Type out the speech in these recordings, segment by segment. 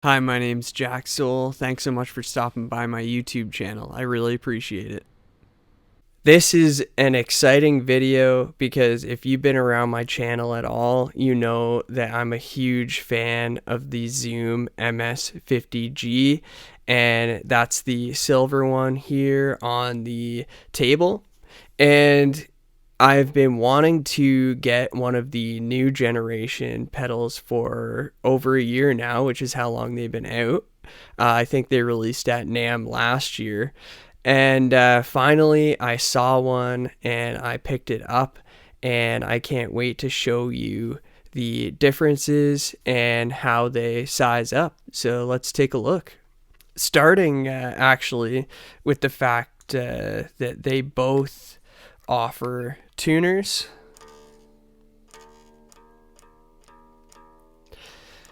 Hi, my name's Jack Soul. Thanks so much for stopping by my YouTube channel. I really appreciate it. This is an exciting video because if you've been around my channel at all, you know that I'm a huge fan of the Zoom MS50G, and that's the silver one here on the table. And I've been wanting to get one of the new generation pedals for over a year now, which is how long they've been out. I think they released at NAMM last year. And finally, I saw one and I picked it up, and I can't wait to show you the differences and how they size up. So let's take a look. Starting actually with the fact that they both offer tuners.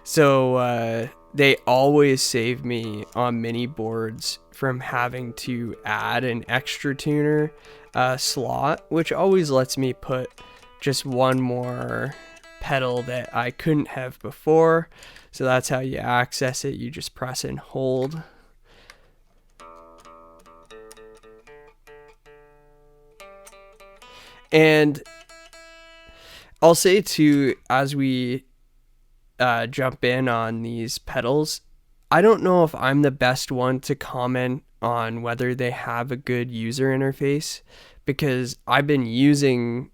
So they always save me on mini boards from having to add an extra tuner slot, which always lets me put just one more pedal that I couldn't have before. So that's how you access it. You just press and hold. And I'll say too, as we jump in on these pedals, I don't know if I'm the best one to comment on whether they have a good user interface, because I've been using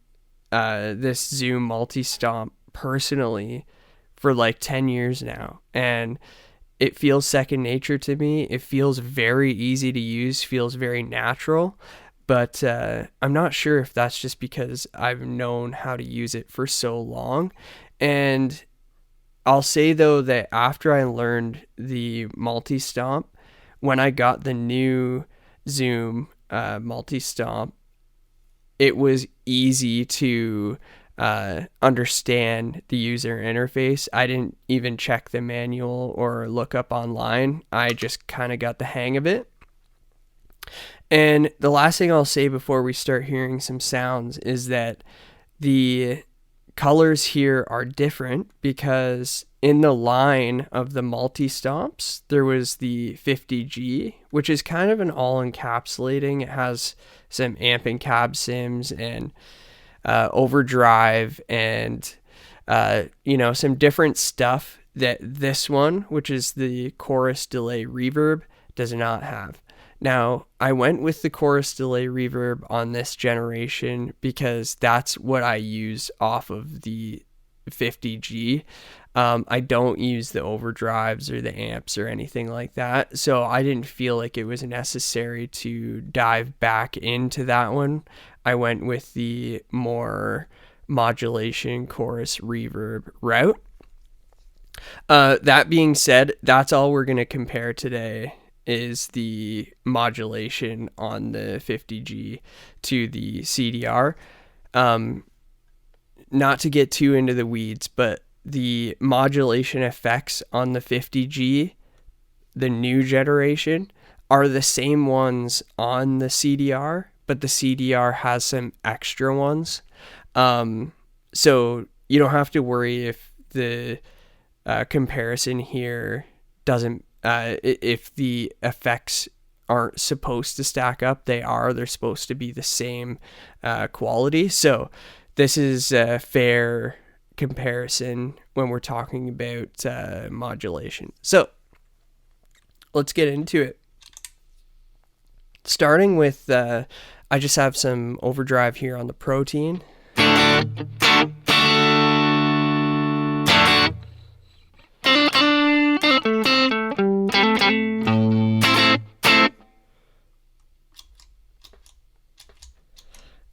this Zoom multi-stomp personally for like 10 years now, and it feels second nature to me. It feels very easy to use, feels very natural. But I'm not sure if that's just because I've known how to use it for so long. And I'll say though that after I learned the multi-stomp, when I got the new Zoom multi-stomp, it was easy to understand the user interface. I didn't even check the manual or look up online. I just kind of got the hang of it. And the last thing I'll say before we start hearing some sounds is that the colors here are different because in the line of the multi-stomps, there was the 50G, which is kind of an all-encapsulating. It has some amp and cab sims and overdrive and, some different stuff that this one, which is the chorus delay reverb, does not have. Now, I went with the chorus delay reverb on this generation because that's what I use off of the 50G. I don't use the overdrives or the amps or anything like that, so I didn't feel like it was necessary to dive back into that one. I went with the more modulation chorus reverb route. That being said, that's all we're going to compare today is the modulation on the 50G to the CDR. Not to get too into the weeds, but the modulation effects on the 50G, the new generation, are the same ones on the CDR, but the CDR has some extra ones. So you don't have to worry if the comparison here doesn't if the effects aren't supposed to stack up. They're supposed to be the same quality. So this is a fair comparison when we're talking about modulation. So let's get into it. Starting with, I just have some overdrive here on the Protein.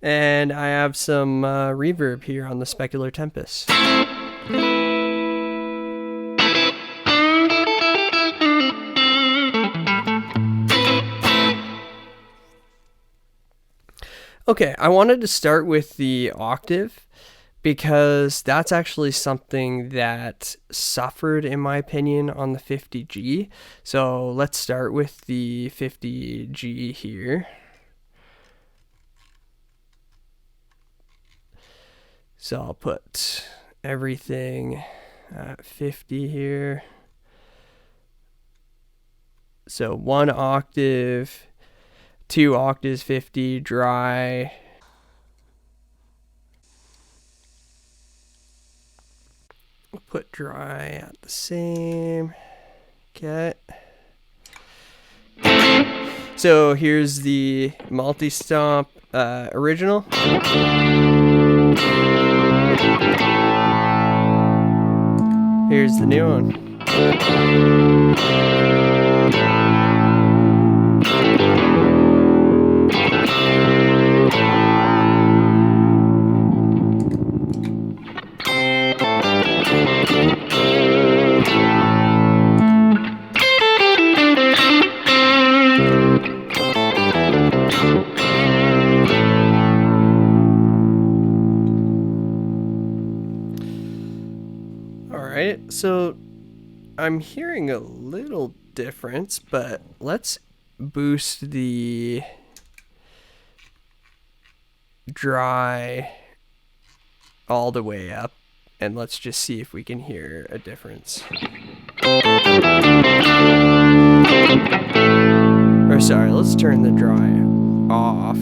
And I have some reverb here on the Specular Tempest. Okay, I wanted to start with the Octave because that's actually something that suffered, in my opinion, on the 50G. So let's start with the 50G here. So I'll put everything at 50 here. So 1 octave, 2 octaves 50, dry. We'll put dry at the same. Okay. So here's the multi-stomp original. Here's the new one. Alright, so I'm hearing a little difference, but let's boost the dry all the way up, and let's just see if we can hear a difference. Or sorry, let's turn the dry off.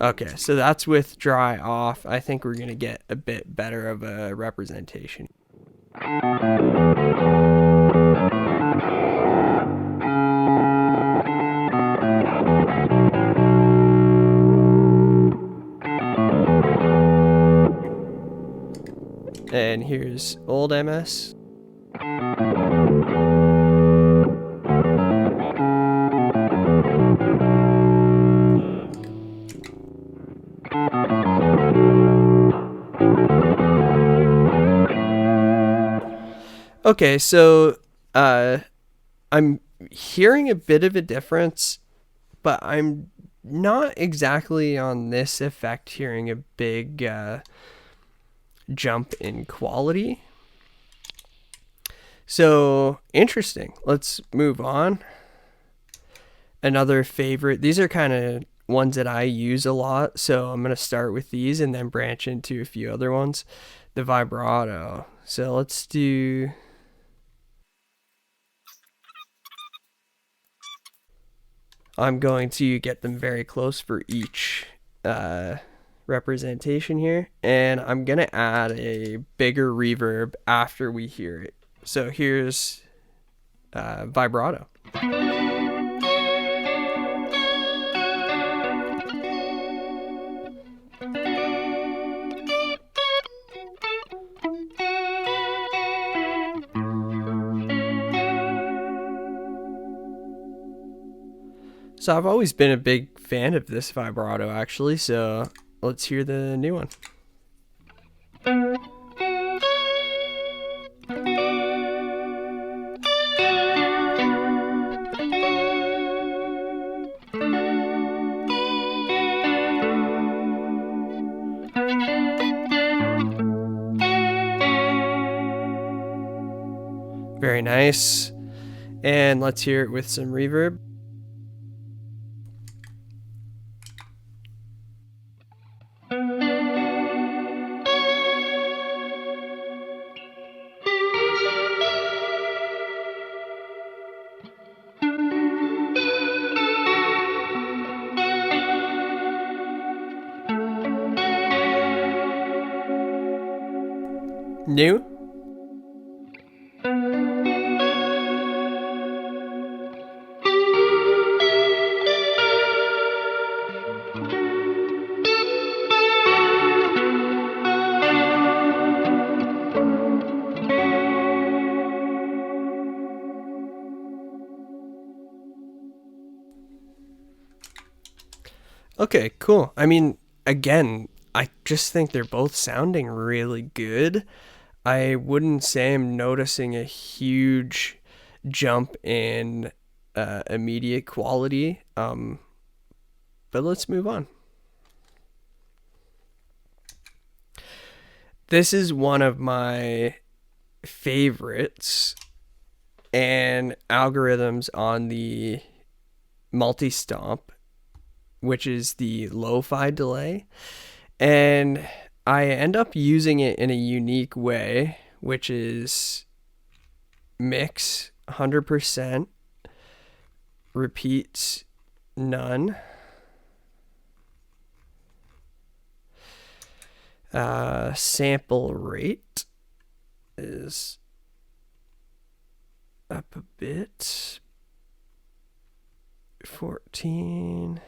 Okay, so that's with dry off. I think we're going to get a bit better of a representation. And here's old MS. Okay, so I'm hearing a bit of a difference, but I'm not exactly on this effect hearing a big jump in quality. So interesting. Let's move on. Another favorite. These are kind of ones that I use a lot, so I'm going to start with these and then branch into a few other ones. The vibrato. So let's do... I'm going to get them very close for each representation here, and I'm going to add a bigger reverb after we hear it. So here's vibrato. So I've always been a big fan of this vibrato, actually, so let's hear the new one. Very nice. And let's hear it with some reverb. New. Okay, cool. I mean, again, I just think they're both sounding really good. I wouldn't say I'm noticing a huge jump in immediate quality, but let's move on. This is one of my favorites. and algorithms on the multi-stomp, which is the Lofi Delay. And I end up using it in a unique way, which is mix 100%, repeats none, sample rate is up a bit, 14,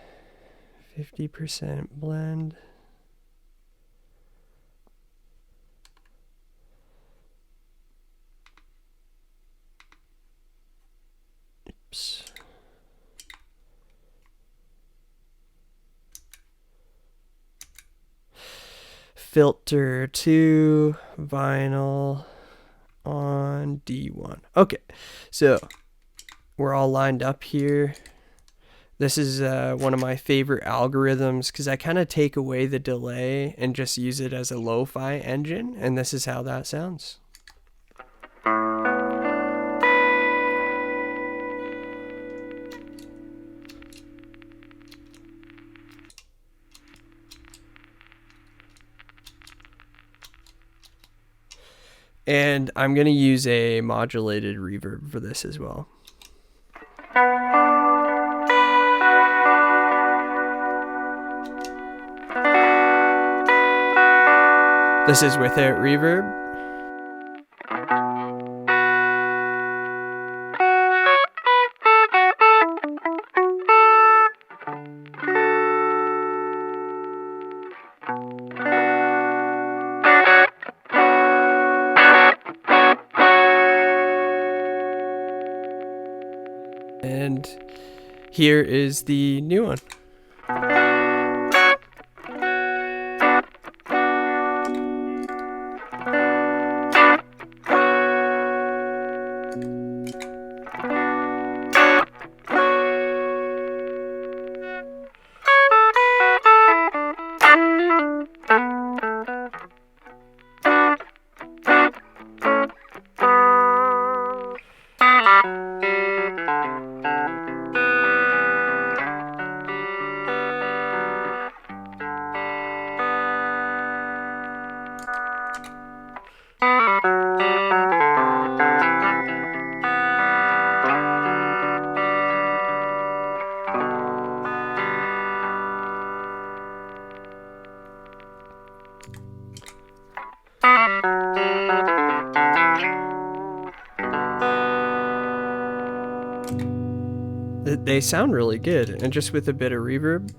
50% blend. Oops. Filter 2, vinyl on D1. Okay, so we're all lined up here. This is one of my favorite algorithms because I kind of take away the delay and just use it as a lo-fi engine, and this is how that sounds. And I'm going to use a modulated reverb for this as well. This is without reverb. And here is the new one. They sound really good, and just with a bit of reverb.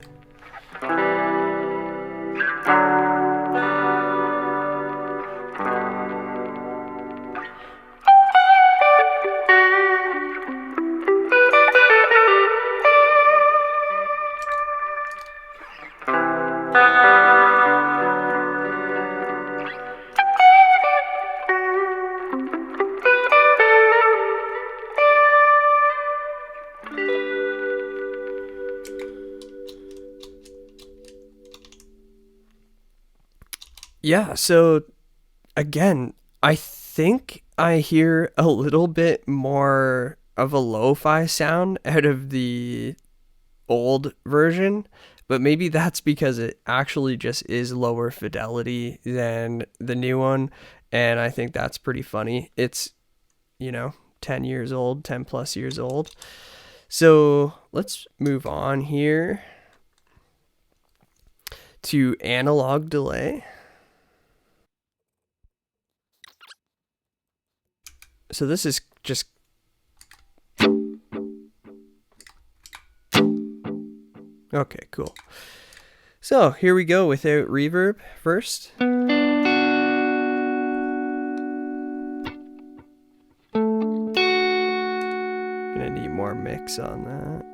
Yeah, so again, I think I hear a little bit more of a lo-fi sound out of the old version, but maybe that's because it actually just is lower fidelity than the new one, and I think that's pretty funny. It's, 10 years old, 10 plus years old. So let's move on here to analog delay. So this is just okay, cool. So here we go without reverb first. Gonna need more mix on that.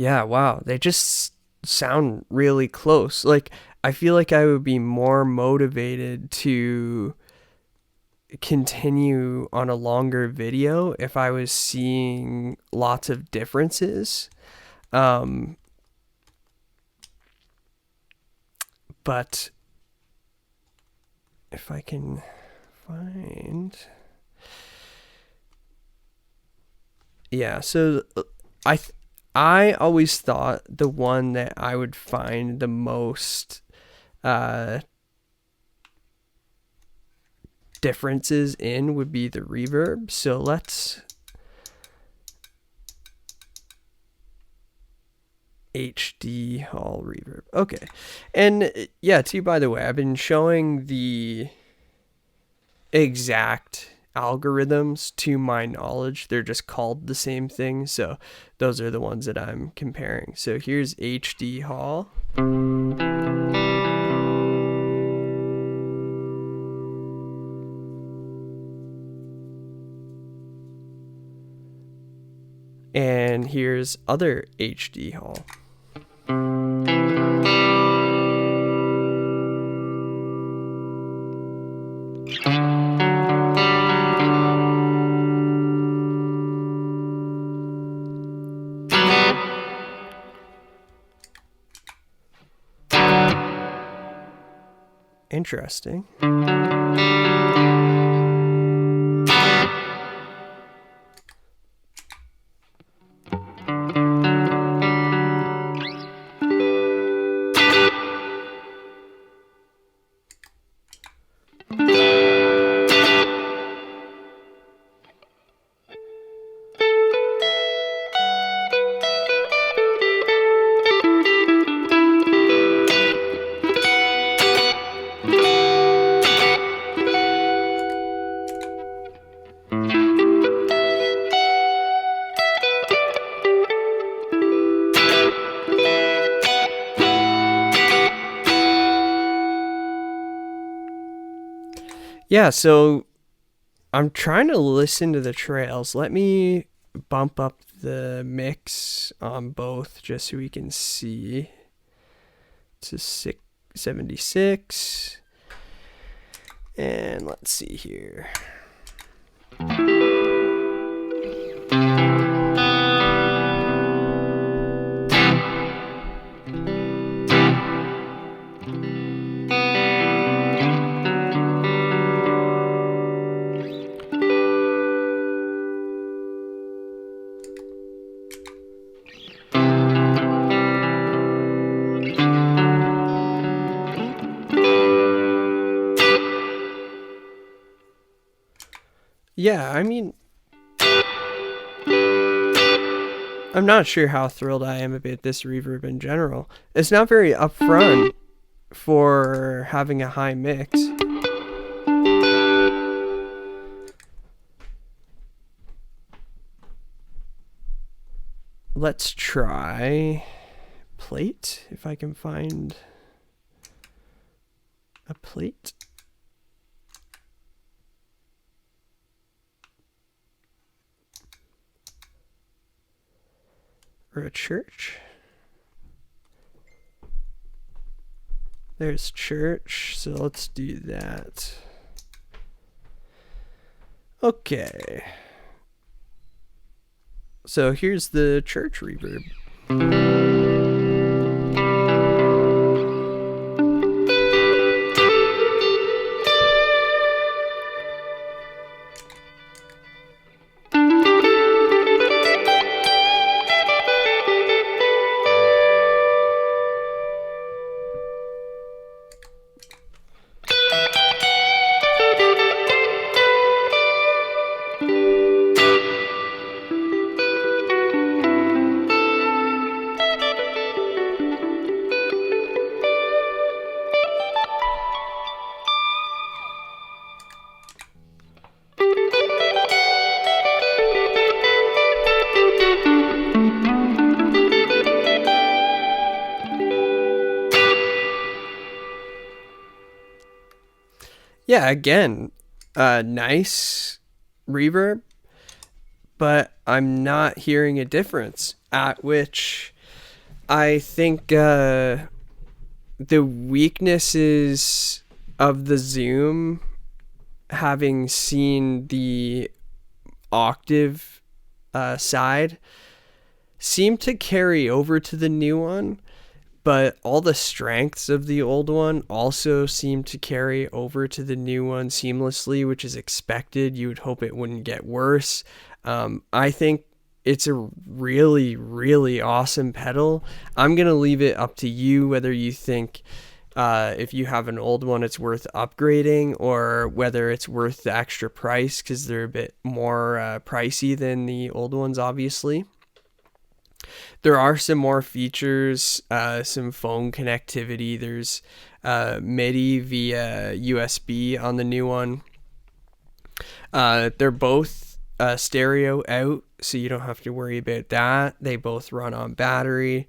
Yeah, wow. They just sound really close. Like, I feel like I would be more motivated to continue on a longer video if I was seeing lots of differences. But if I can find... Yeah, so I always thought the one that I would find the most differences in would be the reverb. So let's HD Hall Reverb. Okay. And yeah, too, by the way, I've been showing the exact algorithms to my knowledge. They're just called the same thing. So those are the ones that I'm comparing. So here's HD Hall. And here's other HD Hall. Interesting. Yeah, so I'm trying to listen to the trails. Let me bump up the mix on both just so we can see. It's a 76. And let's see here. Yeah, I mean, I'm not sure how thrilled I am about this reverb in general. It's not very upfront for having a high mix. Let's try plate, if I can find a plate. Or a church. There's church, so let's do that. Okay. So here's the church reverb. Yeah, again, nice reverb, but I'm not hearing a difference, at which I think the weaknesses of the Zoom, having seen the Octave side, seem to carry over to the new one, but all the strengths of the old one also seem to carry over to the new one seamlessly, which is expected. You would hope it wouldn't get worse. I think it's a really, really awesome pedal. I'm going to leave it up to you whether you think if you have an old one it's worth upgrading, or whether it's worth the extra price, because they're a bit more pricey than the old ones, obviously. There are some more features, some phone connectivity. There's MIDI via USB on the new one. They're both stereo out, so you don't have to worry about that. They both run on battery.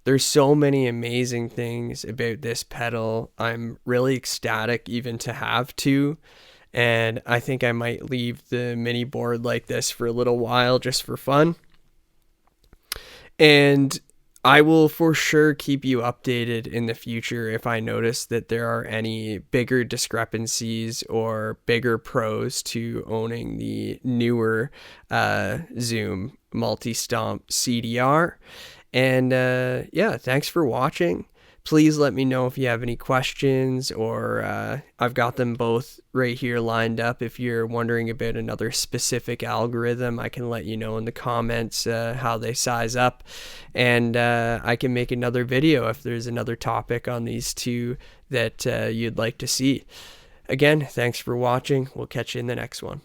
There's so many amazing things about this pedal. I'm really ecstatic even to have two. And I think I might leave the mini board like this for a little while just for fun. And I will for sure keep you updated in the future if I notice that there are any bigger discrepancies or bigger pros to owning the newer Zoom multi-stomp CDR. And yeah, thanks for watching. Please let me know if you have any questions, or I've got them both right here lined up. If you're wondering about another specific algorithm, I can let you know in the comments how they size up, and I can make another video if there's another topic on these two that you'd like to see. Again, thanks for watching. We'll catch you in the next one.